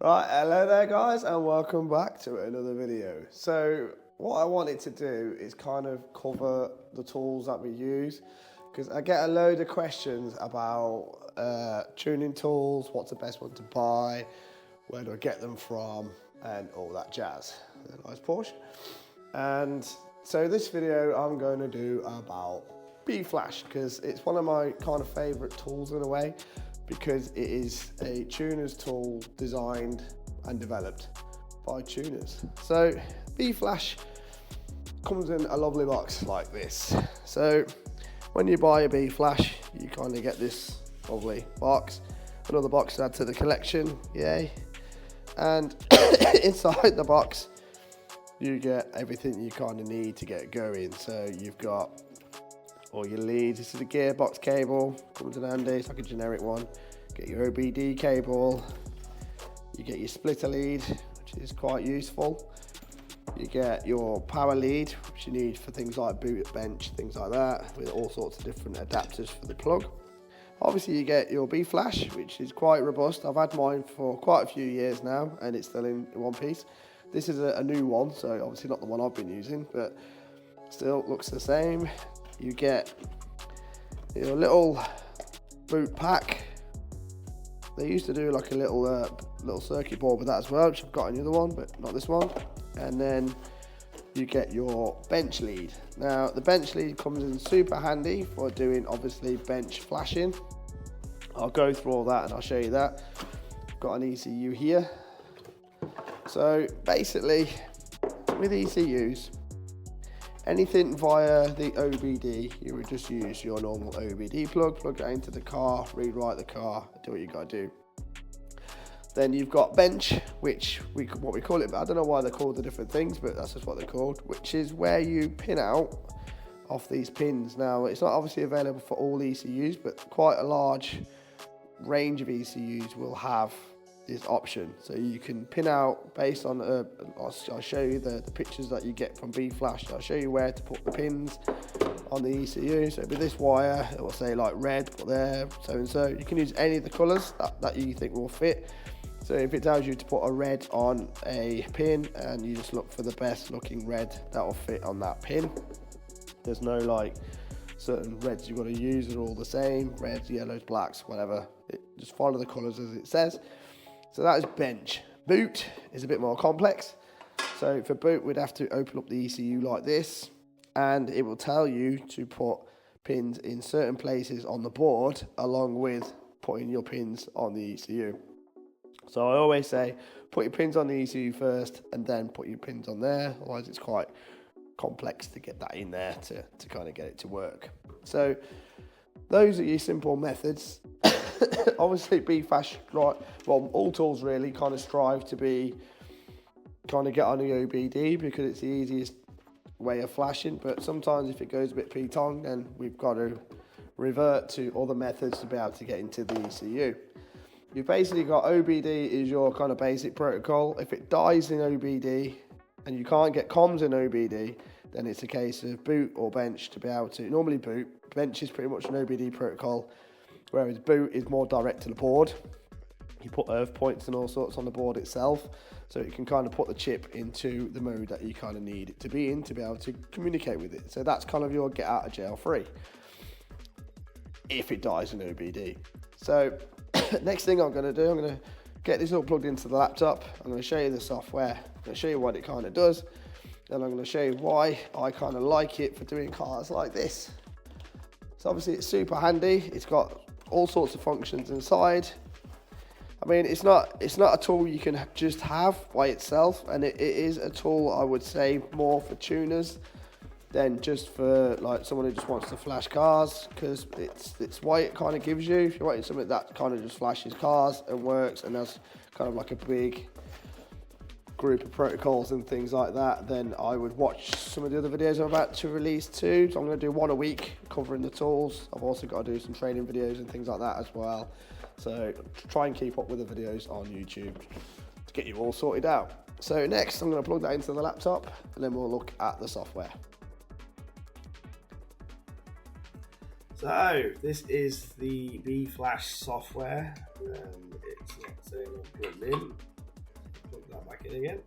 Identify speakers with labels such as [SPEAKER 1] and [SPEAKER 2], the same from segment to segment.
[SPEAKER 1] Right, hello there guys and welcome back to another video. So what I wanted to do is kind of cover the tools that we use, because I get a load of questions about tuning tools, what's the best one to buy, where do I get them from, and all that jazz. A nice Porsche. And so this video I'm going to do about bFlash, because it's one of my kind of favourite tools in a way, because it is a tuner's tool designed and developed by tuners. So bFlash comes in a lovely box like this. So when you buy a bFlash, you kind of get this lovely box, another box to add to the collection, yay. And inside the box, you get everything you kind of need to get going. So you've got all your leads. This is a gearbox cable, comes in handy, it's like a generic one. Get your OBD cable, you get your splitter lead, which is quite useful. You get your power lead, which you need for things like boot, bench, things like that, with all sorts of different adapters for the plug. Obviously you get your bFlash, which is quite robust. I've had mine for quite a few years now, and it's still in one piece. This is a new one, so obviously not the one I've been using, but still looks the same. You get your little boot pack. They used to do like a little circuit board with that as well, which I've got another one, but not this one. And then you get your bench lead. Now the bench lead comes in super handy for doing obviously bench flashing. I'll go through all that and I'll show you that. I've got an ECU here. So basically with ECUs, anything via the OBD, you would just use your normal OBD plug it into the car, rewrite the car, do what you got to do. Then you've got bench, which what we call it, but I don't know why they're called the different things, but that's just what they're called, which is where you pin out off these pins. Now, it's not obviously available for all ECUs, but quite a large range of ECUs will have this option. So you can pin out based on I'll show you the pictures that you get from bFlash. I'll show you where to put the pins on the ECU. So with this wire, it will say like red, put there, so and so. You can use any of the colours that you think will fit. So if it tells you to put a red on a pin, and you just look for the best looking red that will fit on that pin. There's no like certain reds you've got to use, they're all the same, reds, yellows, blacks, whatever. Just follow the colours as it says. So that is bench. Boot is a bit more complex. So for boot, we'd have to open up the ECU like this, and it will tell you to put pins in certain places on the board, along with putting your pins on the ECU. So I always say, put your pins on the ECU first, and then put your pins on there. Otherwise it's quite complex to get that in there to kind of get it to work. So those are your simple methods. Obviously bFlash, right, well, all tools really kind of strive to be kind of get on the OBD, because it's the easiest way of flashing, but sometimes if it goes a bit P-tong, then we've got to revert to other methods to be able to get into the ECU. You've basically got OBD is your kind of basic protocol. If it dies in OBD and you can't get comms in OBD, then it's a case of boot or bench to be able to, normally boot, bench is pretty much an OBD protocol, whereas boot is more direct to the board. You put earth points and all sorts on the board itself, so you can kind of put the chip into the mode that you kind of need it to be in to be able to communicate with it. So that's kind of your get out of jail free, if it dies in OBD. So next thing I'm going to do, I'm going to get this all plugged into the laptop. I'm going to show you the software, I'm going to show you what it kind of does, and I'm going to show you why I kind of like it for doing cars like this. So obviously it's super handy, it's got all sorts of functions inside. I mean, it's not a tool you can just have by itself, and it is a tool I would say more for tuners than just for like someone who just wants to flash cars, because it's why it kind of gives you, if you're wanting something that kind of just flashes cars and works and has kind of like a big group of protocols and things like that, then I would watch some of the other videos I'm about to release too. So I'm going to do one a week covering the tools. I've also got to do some training videos and things like that as well. So try and keep up with the videos on YouTube to get you all sorted out. So next I'm going to plug that into the laptop, and then we'll look at the software. So this is the bFlash software, and it's not saying I'm plugged in. put that back in again.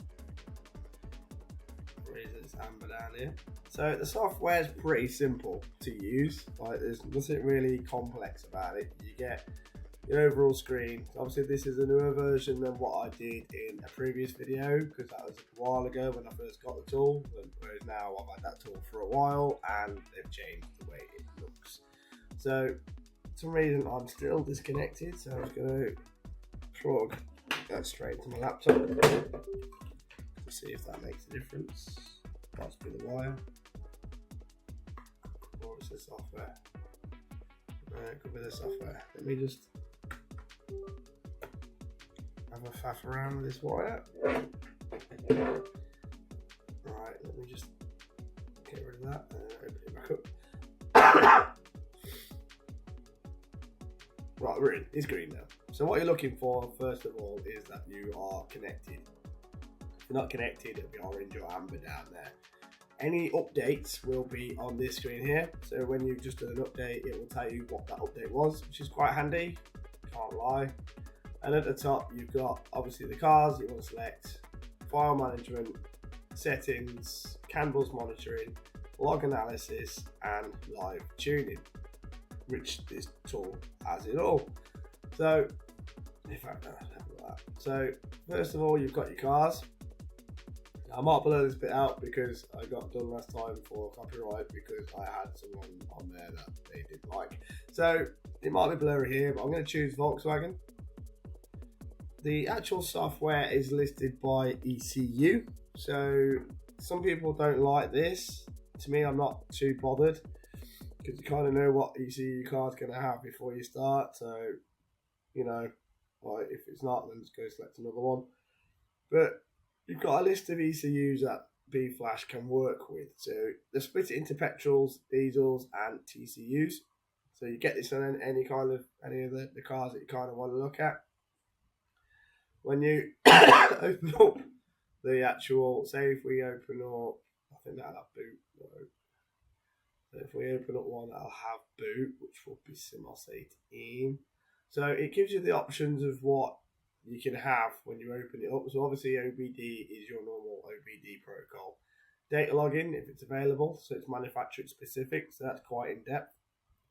[SPEAKER 1] Reason it's amber down here. So the software is pretty simple to use. Like, there's nothing really complex about it. You get your overall screen. Obviously, this is a newer version than what I did in a previous video, because that was a while ago when I first got the tool. Whereas now I've had that tool for a while and they've changed the way it looks. So for some reason I'm still disconnected, so I'm just going to plug that straight into my laptop. See if that makes a difference. Must be the wire, or it's the software. It could be the software. Let me just have a faff around with this wire. Right, let me just get rid of that and open it back up. Right, we're in. It's green now. So what you're looking for, first of all, is that you are connected. If you're not connected, it'll be orange or amber down there. Any updates will be on this screen here. So when you've just done an update, it will tell you what that update was, which is quite handy, can't lie. And at the top, you've got obviously the cars you want to select, file management, settings, CAN bus monitoring, log analysis, and live tuning, which this tool has it all. So, in fact, so first of all, you've got your cars. I might blur this bit out because I got done last time for copyright because I had someone on there that they didn't like. So it might be blurry here, but I'm going to choose Volkswagen. The actual software is listed by ECU. So some people don't like this. To me, I'm not too bothered because you kind of know what ECU card's going to have before you start. So, you know, like if it's not, then just go select another one. But you've got a list of ECUs that bFlash can work with. So they split it into petrols, diesels, and TCUs. So you get this on any of the cars that you kind of want to look at. When you open up the actual, say if we open up, I think that'll have boot. No. So if we open up one that'll have boot, which will be Simos 18. So it gives you the options of what you can have when you open it up. So obviously OBD is your normal OBD protocol. Data login, if it's available, so it's manufacturer specific, so that's quite in depth.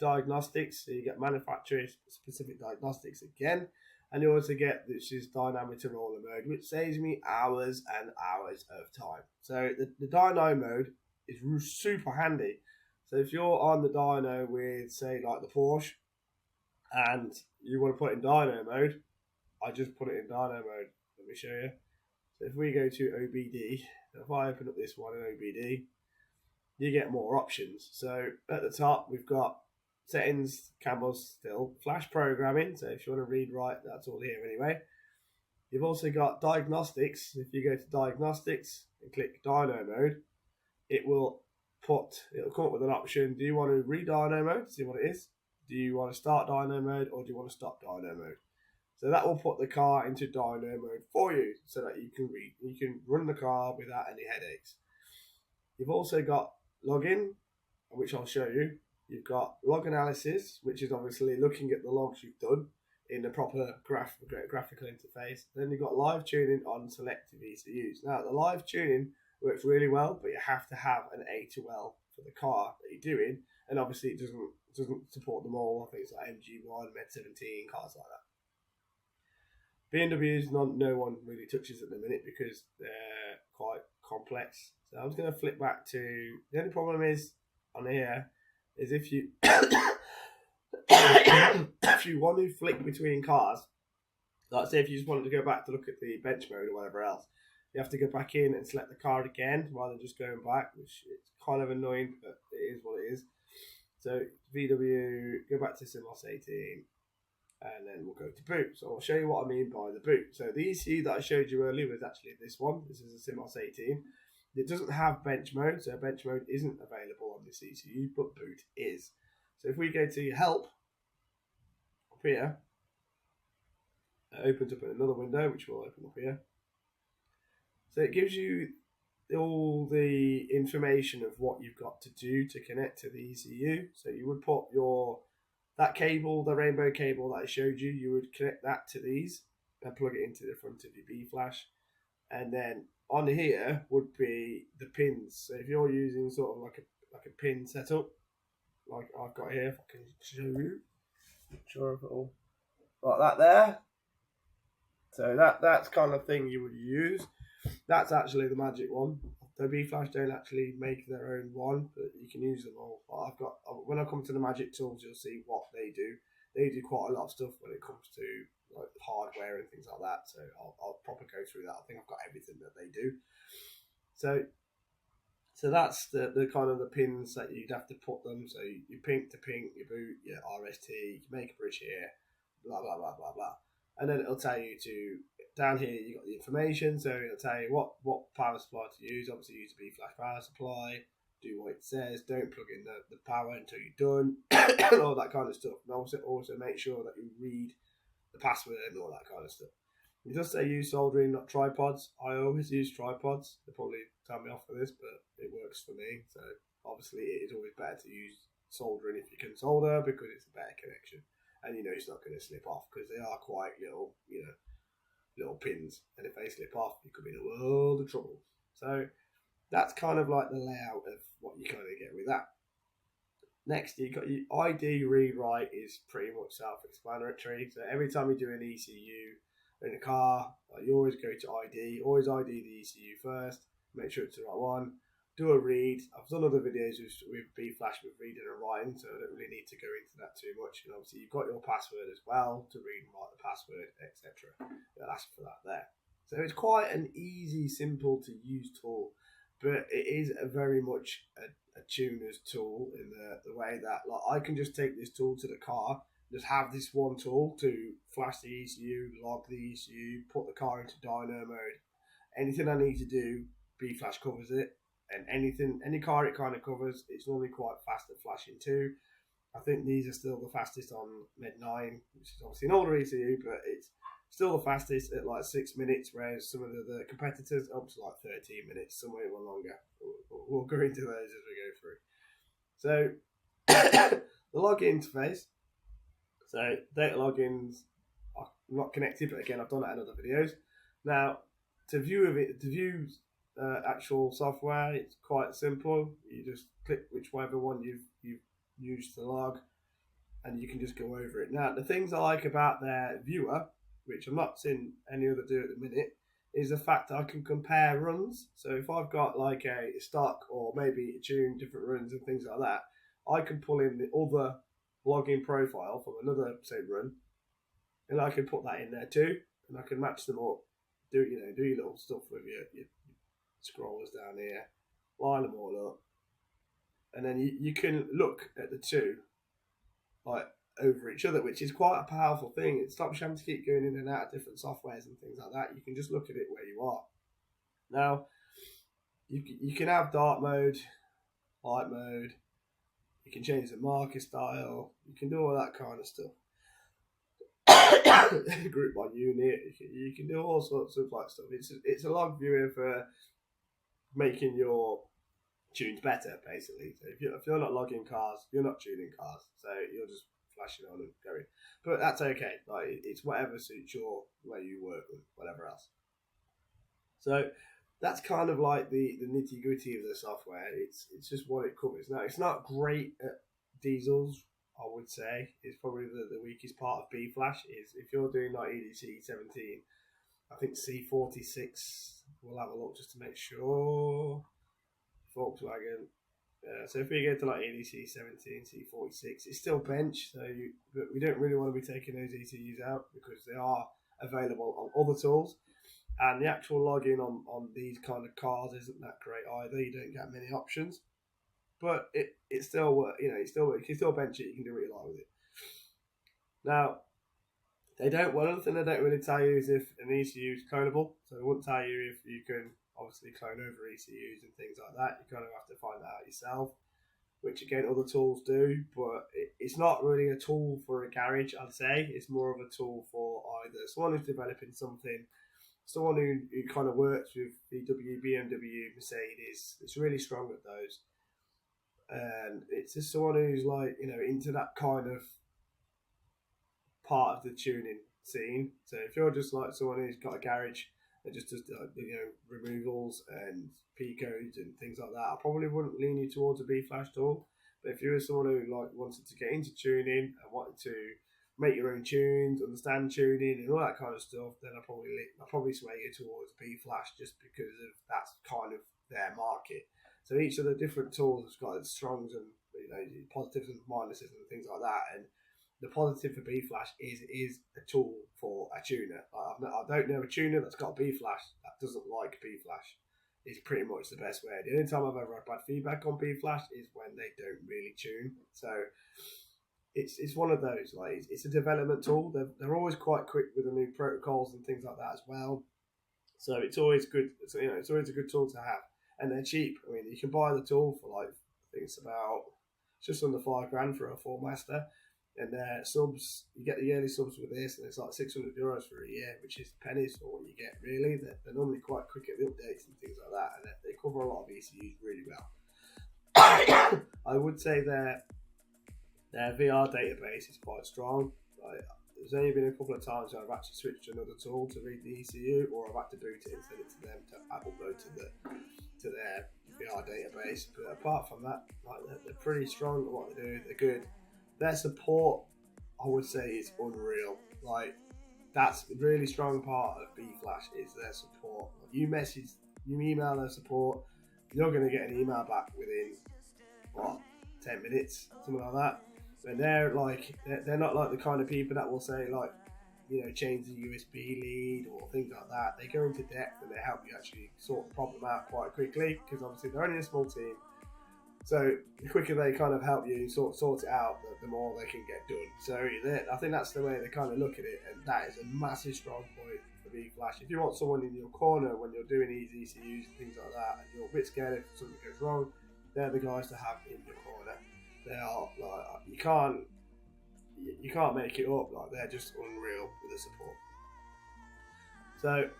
[SPEAKER 1] Diagnostics, so you get manufacturer specific diagnostics again, and you also get this is dynameter roller mode, which saves me hours and hours of time. So the dyno mode is super handy. So if you're on the dyno with, say, like the Porsche, and you want to put it in dyno mode, I just put it in dyno mode. Let me show you. So if we go to OBD, if I open up this one in OBD, you get more options. So at the top, we've got settings, CAN bus still, flash programming. So if you want to read, write, that's all here anyway. You've also got diagnostics. If you go to diagnostics and click dyno mode, it'll come up with an option. Do you want to read dyno mode? See what it is. Do you want to start dyno mode or do you want to stop dyno mode? So that will put the car into dyno mode for you so that you can run the car without any headaches. You've also got login, which I'll show you. You've got log analysis, which is obviously looking at the logs you've done in the proper graphical interface. Then you've got live tuning on selective ECUs. Now, the live tuning works really well, but you have to have an A2L for the car that you're doing, and obviously it doesn't support them all. I think it's like MG1, Med17, cars like that. BMWs, no one really touches at the minute because they're quite complex. So I'm just going to flip back to, the only problem is on here is if you if you want to flick between cars, like say if you just wanted to go back to look at the bench mode or whatever else, you have to go back in and select the car again rather than just going back, which is kind of annoying, but it is what it is. So VW, go back to Simos 18. And then we'll go to boot. So I'll show you what I mean by the boot. So the ECU that I showed you earlier was actually this one. This is a Simos 18. It doesn't have bench mode, so bench mode isn't available on this ECU, but boot is. So if we go to help up here, it opens up in another window, which will open up here. So it gives you all the information of what you've got to do to connect to the ECU. So you would put that cable, the rainbow cable that I showed you, you would connect that to these and plug it into the front of your bFlash. and then on here would be the pins. So if you're using sort of like a pin setup, like I've got here, if I can show you, not sure if it'll like that there. So that's kind of thing you would use. That's actually the magic one. The bFlash don't actually make their own one, but you can use them all. I've got, when I come to the magic tools, you'll see what they do. They do quite a lot of stuff when it comes to like hardware and things like that. So I'll probably go through that. I think I've got everything that they do. So that's the kind of the pins that you'd have to put them. So you pink to pink, you boot, your RST, you make a bridge here, blah blah blah blah blah, and then it'll tell you to down here you got the information. So it'll tell you what power supply to use. Obviously, use a bFlash power supply. Do what it says. Don't plug in the power until you're done, and all that kind of stuff. And also make sure that you read the password and all that kind of stuff. It does say use soldering, not tripods. I always use tripods. They probably tell me off for this, but it works for me. So obviously it is always better to use soldering if you can solder, because it's a better connection. And you know it's not going to slip off, because they are quite little, little pins. And if they slip off, you could be in a world of trouble. So that's kind of like the layout of what you kind of get with that. Next, you got your ID read-write is pretty much self-explanatory. So every time you do an ECU in a car, you always go to ID. Always ID the ECU first. Make sure it's the right one. Do a read. I've done other videos with bFlash with reading and writing, so I don't really need to go into that too much. And obviously, you've got your password as well to read and write the password, etc. They'll ask for that there. So it's quite an easy, simple to use tool, but it is very much a tuner's tool in the way that I can just take this tool to the car, just have this one tool to flash the ECU, log the ECU, put the car into dyno mode. Anything I need to do, bFlash covers it, and any car it kind of covers. It's normally quite fast at flashing too. I think these are still the fastest on Med 9, which is obviously an older ECU, but it's still the fastest at like 6 minutes, whereas some of the competitors up to like 13 minutes, some even longer. We'll go into those as we go through. So the login interface. So data logins are not connected, but again, I've done that in other videos. Now, to view actual software, it's quite simple. You just click whichever one you've used to log, and you can just go over it. Now, the things I like about their viewer, which I'm not seeing any other do at the minute, is the fact that I can compare runs. So if I've got like a stock or maybe a tune, different runs and things like that, I can pull in the other login profile from another run, and I can put that in there too, and I can match them up. Do your little stuff with your scrollers down here, line them all up, and then you can look at the two like over each other, which is quite a powerful thing. It stops you having to keep going in and out of different softwares and things like that. You can just look at it where you are. Now, you can have dark mode, light mode. You can change the marker style. You can do all that kind of stuff. Group by unit. You can do all sorts of like stuff. It's a log viewer for making your tunes better, basically. So if you're not logging cars, you're not tuning cars. So you're just flashing on and going. But that's okay. Like it's whatever suits your way you work with whatever else. So that's kind of like the nitty gritty of the software. It's just what it covers. Now it's not great at diesels. I would say is probably the weakest part of bFlash. Is if you're doing like EDC 17, I think C46. We'll have a look just to make sure. Volkswagen. So if we go to like EDC 17, C46, it's still bench. But we don't really want to be taking those ECUs out because they are available on other tools. And the actual login on these kind of cars isn't that great either. You don't get many options. But it still works, it still works. You can still bench it, you can do what you like with it. Now, another thing they don't really tell you is if an ECU is clonable. So they won't tell you if you can obviously clone over ECUs and things like that. You kind of have to find that out yourself, which again other tools do, but it's not really a tool for a garage, I'd say. It's more of a tool for either someone who's developing something, someone who kind of works with VW, BMW, Mercedes. It's really strong at those. And it's just someone who's like, into that kind of part of the tuning scene. So if you're just like someone who's got a garage it just does removals and P codes and things like that. I probably wouldn't lean you towards a bFlash tool, but if you were someone who wanted to get into tuning and wanted to make your own tunes, understand tuning and all that kind of stuff, then I'll probably sway you towards bFlash, just because of that's kind of their market. So each of the different tools has got its strongs and positives and minuses and things like that. And the positive for bFlash is a tool for a tuner. I don't know a tuner that's got bFlash that doesn't like bFlash. It's pretty much the best way. The only time I've ever had bad feedback on bFlash is when they don't really tune. So it's one of those, like, it's a development tool. They're always quite quick with the new protocols and things like that as well. So it's always good. It's always a good tool to have, and they're cheap. I mean, you can buy the tool for like, I think it's just under $5,000 for a 4-master. And their subs, you get the yearly subs with this, and it's like €600 for a year, which is pennies for what you get, really. They're normally quite quick at the updates and things like that, and they cover a lot of ECUs really well. I would say their VR database is quite strong. There's only been a couple of times where I've actually switched to another tool to read the ECU, or I've had to boot it and send it to them to upload to their VR database. But apart from that, they're pretty strong at what they do. They're good. Their support, I would say, is unreal. Like, that's a really strong part of bFlash is their support. You email their support, you're going to get an email back within 10 minutes, something like that. And they're not like the kind of people that will say, like, change the USB lead or things like that. They go into depth and they help you actually sort the problem out quite quickly, because obviously they're only a small team. So the quicker they kind of help you sort it out, the more they can get done. So I think that's the way they kind of look at it, and that is a massive strong point for bFlash. If you want someone in your corner when you're doing these ECUs and things like that, and you're a bit scared if something goes wrong, they're the guys to have in your corner. They are like, you can't make it up. Like, they're just unreal with the support. So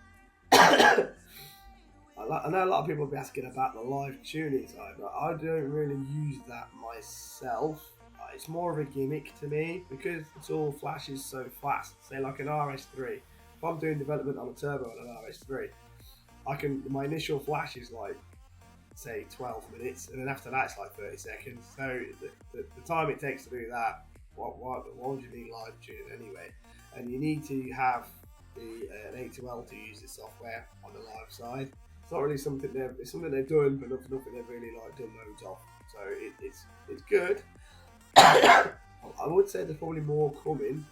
[SPEAKER 1] I know a lot of people will be asking about the live tuning side, but I don't really use that myself. It's more of a gimmick to me, because the tool flashes so fast. Say like an RS3. If I'm doing development on a turbo on an RS3, my initial flash is like, say, 12 minutes, and then after that it's like 30 seconds. So the time it takes to do that, why would you need live tuning anyway? And you need to have an A2L to use the software on the live side. It's not really something they've done, but nothing they've really done loads of. So it's good. I would say there's probably more coming,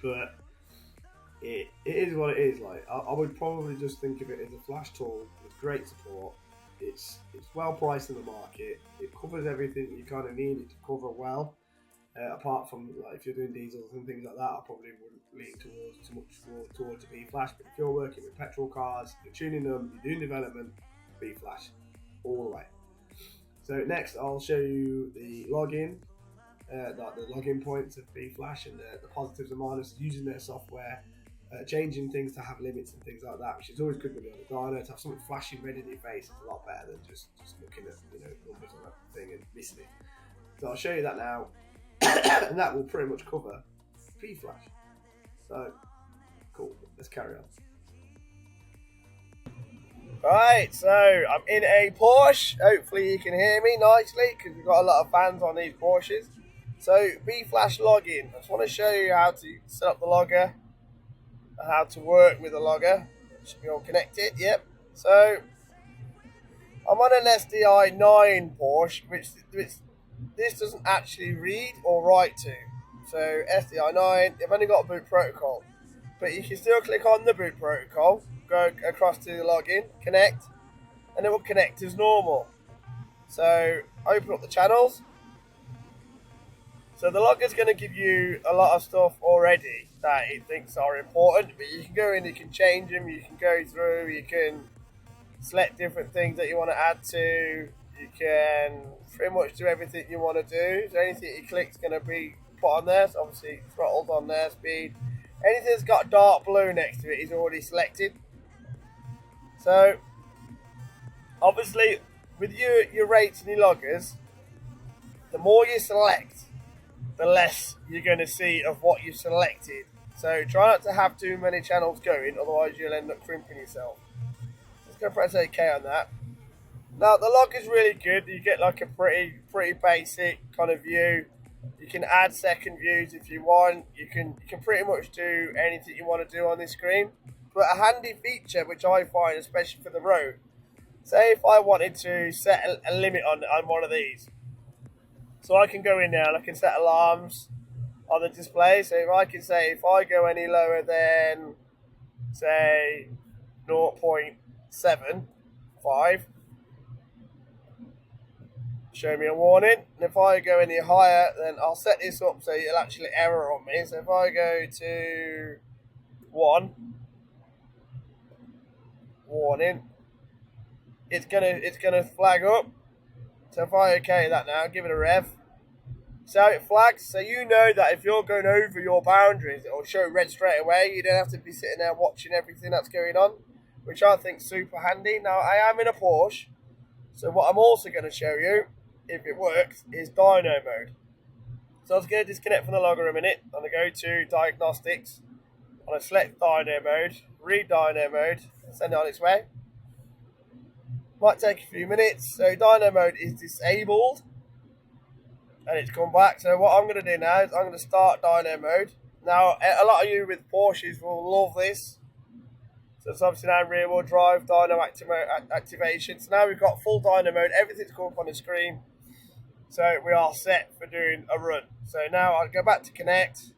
[SPEAKER 1] but it is what it is. Like, I would probably just think of it as a flash tool with great support. It's well priced in the market. It covers everything you kind of need it to cover well. Apart from, like, if you're doing diesels and things like that, I probably wouldn't lean too much more towards a bFlash. But if you're working with petrol cars, you're tuning them, you're doing development, bFlash all the way. So next, I'll show you the login, the login points of bFlash and the positives and minuses using their software, changing things to have limits and things like that, which is always good when you're on a dyno. To have something flashing red in your face is a lot better than just looking at numbers on that thing and missing it. So I'll show you that now. And that will pretty much cover bFlash. So, cool. Let's carry on. Right, so I'm in a Porsche. Hopefully you can hear me nicely, because we've got a lot of fans on these Porsches. So, bFlash login. I just want to show you how to set up the logger and how to work with the logger. It should be all connected, yep. So, I'm on an SDI 9 Porsche, which this doesn't actually read or write to. So SDI 9, they've only got a boot protocol, but you can still click on the boot protocol, go across to the login, connect, and it will connect as normal. So open up the channels. So the logger's going to give you a lot of stuff already that it thinks are important, but you can go in, you can change them, you can go through, you can select different things that you want to add to. You can pretty much do everything you want to do. So anything you click is going to be put on there. So obviously throttle's on there, speed. Anything that's got dark blue next to it is already selected. So obviously with your rates and your loggers, the more you select, the less you're going to see of what you've selected So try not to have too many channels going, otherwise you'll end up crimping yourself. Just go press OK on that. Now the log is really good. You get like a pretty basic kind of view. You can add second views if you want. You can pretty much do anything you want to do on this screen. But a handy feature which I find, especially for the road, say if I wanted to set a limit on one of these, so I can go in there and I can set alarms on the display. So if I can say if I go any lower than say 0.75, show me a warning. And if I go any higher, then I'll set this up so it'll actually error on me. So if I go to 1, warning, it's gonna flag up. So if I OK that now, give it a rev. So it flags, so you know that if you're going over your boundaries, it'll show red straight away. You don't have to be sitting there watching everything that's going on, which I think is super handy. Now I am in a Porsche, so what I'm also going to show you, if it works, is dyno mode. So I was going to disconnect from the logger a minute. I'm going to go to Diagnostics. I'm going to select dyno mode, read dyno mode, send it on its way. Might take a few minutes. So dyno mode is disabled, and it's come back. So what I'm going to do now is I'm going to start dyno mode. Now a lot of you with Porsches will love this. So it's obviously now rear wheel drive, dyno activation. So now we've got full dyno mode, everything's come up on the screen. So we are set for doing a run. So now I'll go back to connect,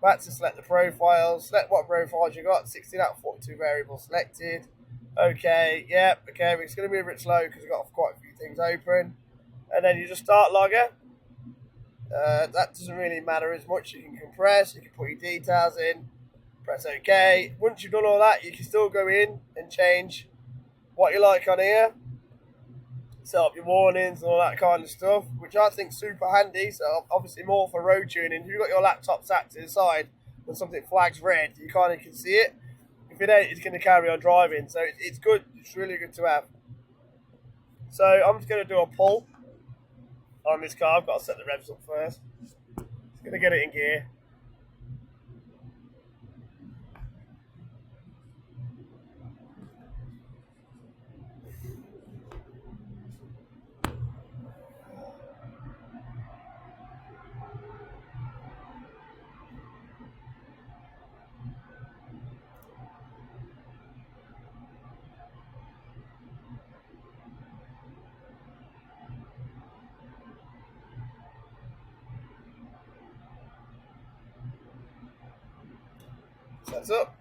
[SPEAKER 1] back to select the profiles, select what profiles you got, 16 out of 42 variables selected. Okay, yep, okay, it's going to be a bit slow because we've got quite a few things open. And then you just start logger. That doesn't really matter as much. You can compress, you can put your details in, press OK. Once you've done all that, you can still go in and change what you like on here. Set up your warnings and all that kind of stuff, which I think is super handy. So obviously more for road tuning. If you've got your laptop sat to the side when something flags red, you kind of can see it. If you don't, it's going to carry on driving. So it's good. It's really good to have. So I'm just going to do a pull on this car. I've got to set the revs up first. Just going to get it in gear. That's up.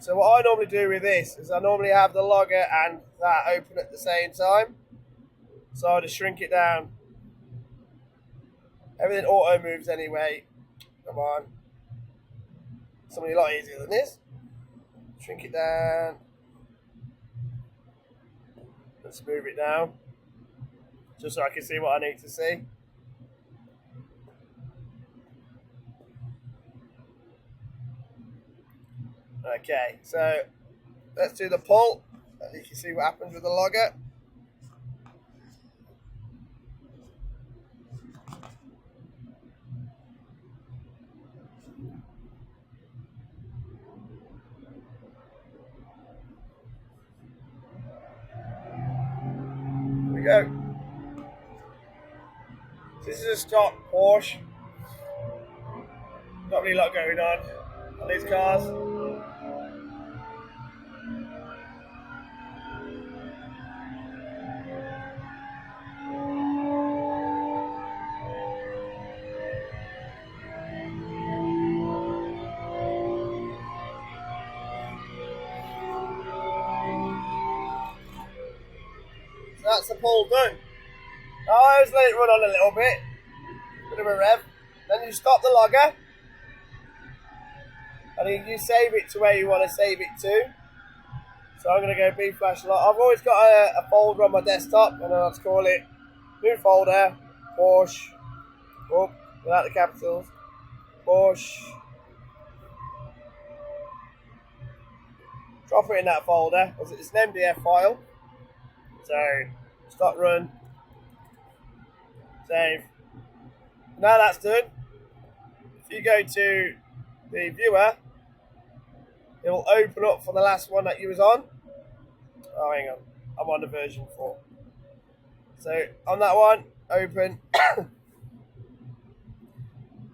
[SPEAKER 1] So what I normally do with this is I normally have the logger and that open at the same time. So I just shrink it down. Everything auto moves anyway. Come on. Something a lot easier than this. Shrink it down. Let's move it down. Just so I can see what I need to see. Okay, so let's do the pull. You can see what happens with the logger. Here we go. This is a stock Porsche. Not really a lot going on these cars. So that's the pull done. I always let it run on a little bit. Bit of a rev. Then you stop the logger. And then you save it to where you want to save it to. So I'm going to go bFlash log. I've always got a folder on my desktop. I don't know what to call it. New folder. Porsche. Oh, without the capitals. Porsche. Drop it in that folder. It's an MDF file. So, start run. Save. Now that's done. If you go to the viewer, it will open up for the last one that you was on. Oh, hang on. I'm on the version 4. So on that one, open. And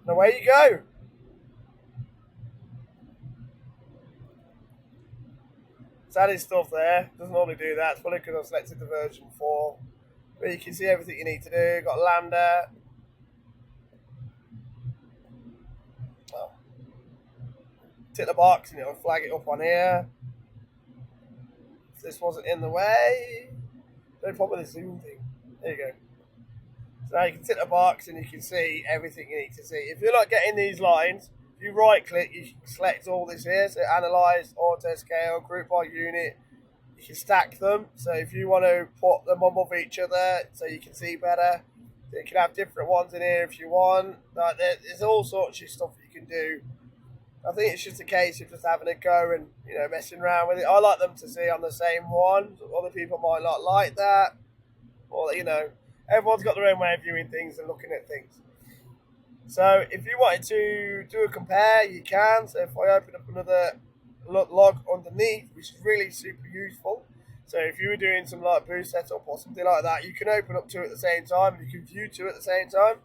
[SPEAKER 1] away you go. It's added stuff there. Doesn't normally do that. It's probably because I've selected the version 4. But you can see everything you need to do. Got lambda. Oh. Tick the box and it'll flag it up on here. If this wasn't in the way. No problem with the zoom thing. There you go. So now you can tick the box and you can see everything you need to see. If you're not getting these lines, if you right click, you can select all this here. So analyze, auto scale, group by unit. You can stack them. So if you want to put them on above each other so you can see better, you can have different ones in here if you want. Like there's all sorts of stuff you can do. I think it's just a case of just having a go and messing around with it. I like them to see on the same one. Other people might not like that, or everyone's got their own way of viewing things and looking at things. So if you wanted to do a compare, you can. So if I open up another log underneath, which is really super useful. So if you were doing some like boost setup or something like that, you can open up 2 at the same time and you can view 2 at the same time.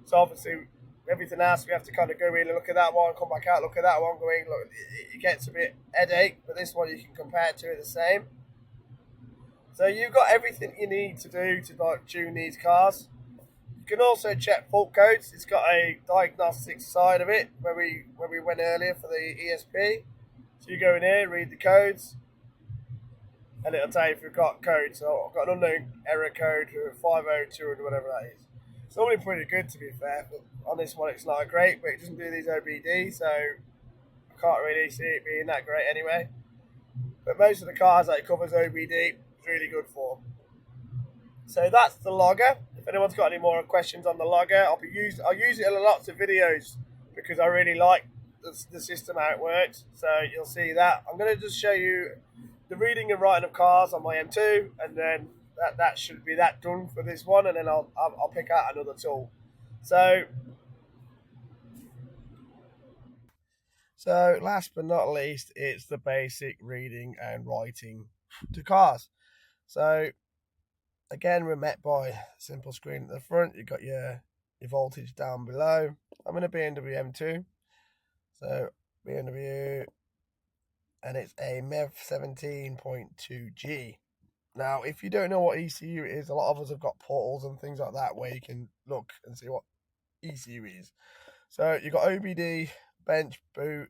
[SPEAKER 1] So obviously everything else we have to kind of go in and look at that one, come back out, look at that one, go in, look, it gets a bit headache, but this one you can compare 2 at the same. So you've got everything you need to do to like tune these cars. You can also check fault codes. It's got a diagnostics side of it where we went earlier for the ESP. So you go in here, read the codes, and it'll tell you if you've got codes. So I've got an unknown error code for 502 or whatever that is. It's normally pretty good, to be fair, but on this one it's not great, but it doesn't do these OBD, so I can't really see it being that great anyway. But most of the cars that it covers OBD, it's really good for. So that's the logger. If anyone's got any more questions on the logger, I'll use it in lots of videos because I really like the system, how it works. So you'll see that. I'm going to just show you the reading and writing of cars on my M2, and then that should be that done for this one, and then I'll pick out another tool. So last but not least, it's the basic reading and writing to cars. So again, we're met by a simple screen at the front. You've got your voltage down below. I'm in a BMW M2. So BMW, and it's a MEV 17.2G. Now, if you don't know what ECU is, a lot of us have got portals and things like that where you can look and see what ECU is. So you've got OBD, bench, boot.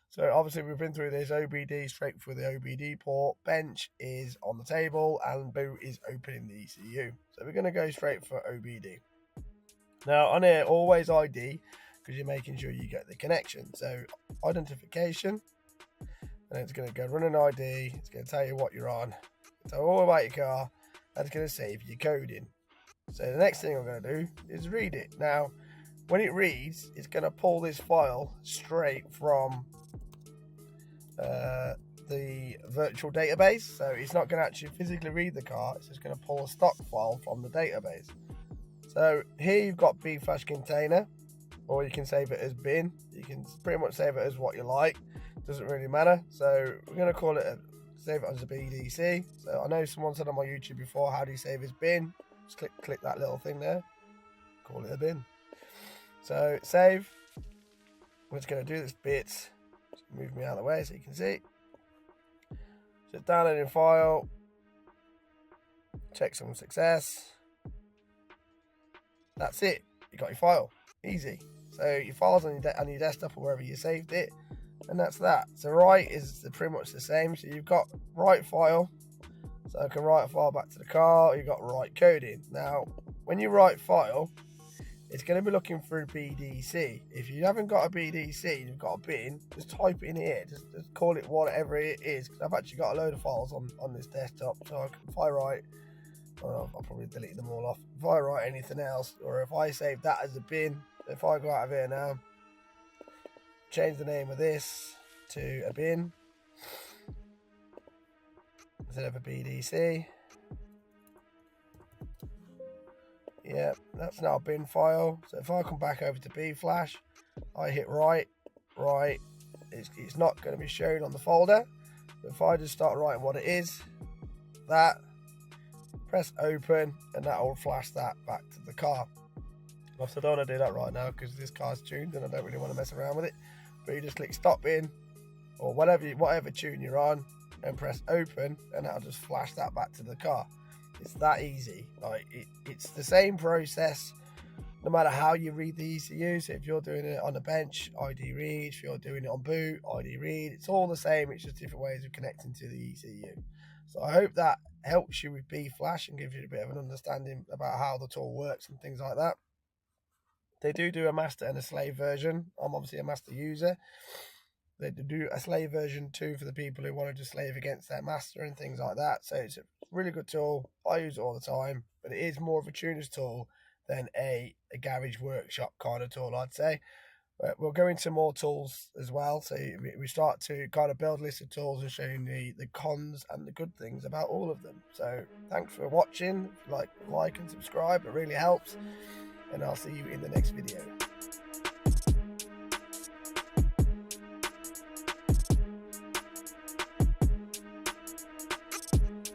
[SPEAKER 1] So obviously we've been through this. OBD straight for the OBD port, bench is on the table, and boot is opening the ECU. So we're going to go straight for OBD. Now on here, always ID, because you're making sure you get the connection. So identification, and it's going to go run an ID. It's going to tell you what you're on. So all about your car, that's going to save your coding. So the next thing I'm going to do is read it. Now, when it reads, it's going to pull this file straight from the virtual database. So it's not going to actually physically read the car. It's just going to pull a stock file from the database. So here you've got bFlash container, or you can save it as bin. You can pretty much save it as what you like. Doesn't really matter. So we're going to call it save it as a BDC. So I know someone said on my YouTube before, how do you save as bin? Just click that little thing there. Call it a bin. So save. I'm just going to do this bit. Just move me out of the way so you can see. So downloading file. Check some success. That's it. You got your file. Easy. So your file's on your desktop or wherever you saved it. And that's that. So write is pretty much the same. So you've got write file. So I can write a file back to the car. You've got write coding. Now, when you write file, it's going to be looking for a BDC. If you haven't got a BDC, you've got a bin, just type it in here. Just call it whatever it is. Because I've actually got a load of files on this desktop. So if I write, I'll probably delete them all off. If I write anything else, or if I save that as a bin, if I go out of here now, change the name of this to a bin instead of a BDC. Yeah, that's now a bin file. So if I come back over to bFlash, I hit right, it's not going to be shown on the folder. But if I just start writing what it is, that, press open, and that will flash that back to the car. I don't want to do that right now because this car's tuned and I don't really want to mess around with it. But you just click stop in, or whatever tune you're on, and press open, and that'll just flash that back to the car. It's that easy. Like it's the same process no matter how you read the ECU. So if you're doing it on a bench, ID read. If you're doing it on boot, ID read. It's all the same. It's just different ways of connecting to the ECU. So I hope that helps you with bFlash and gives you a bit of an understanding about how the tool works and things like that. They do a master and a slave version. I'm obviously a master user. They do a slave version too for the people who want to just slave against their master and things like that. So it's a really good tool. I use it all the time, but it is more of a tuner's tool than a garage workshop kind of tool, I'd say. But we'll go into more tools as well. So we start to kind of build a list of tools and showing the cons and the good things about all of them. So thanks for watching. Like and subscribe. It really helps. And I'll see you in the next video.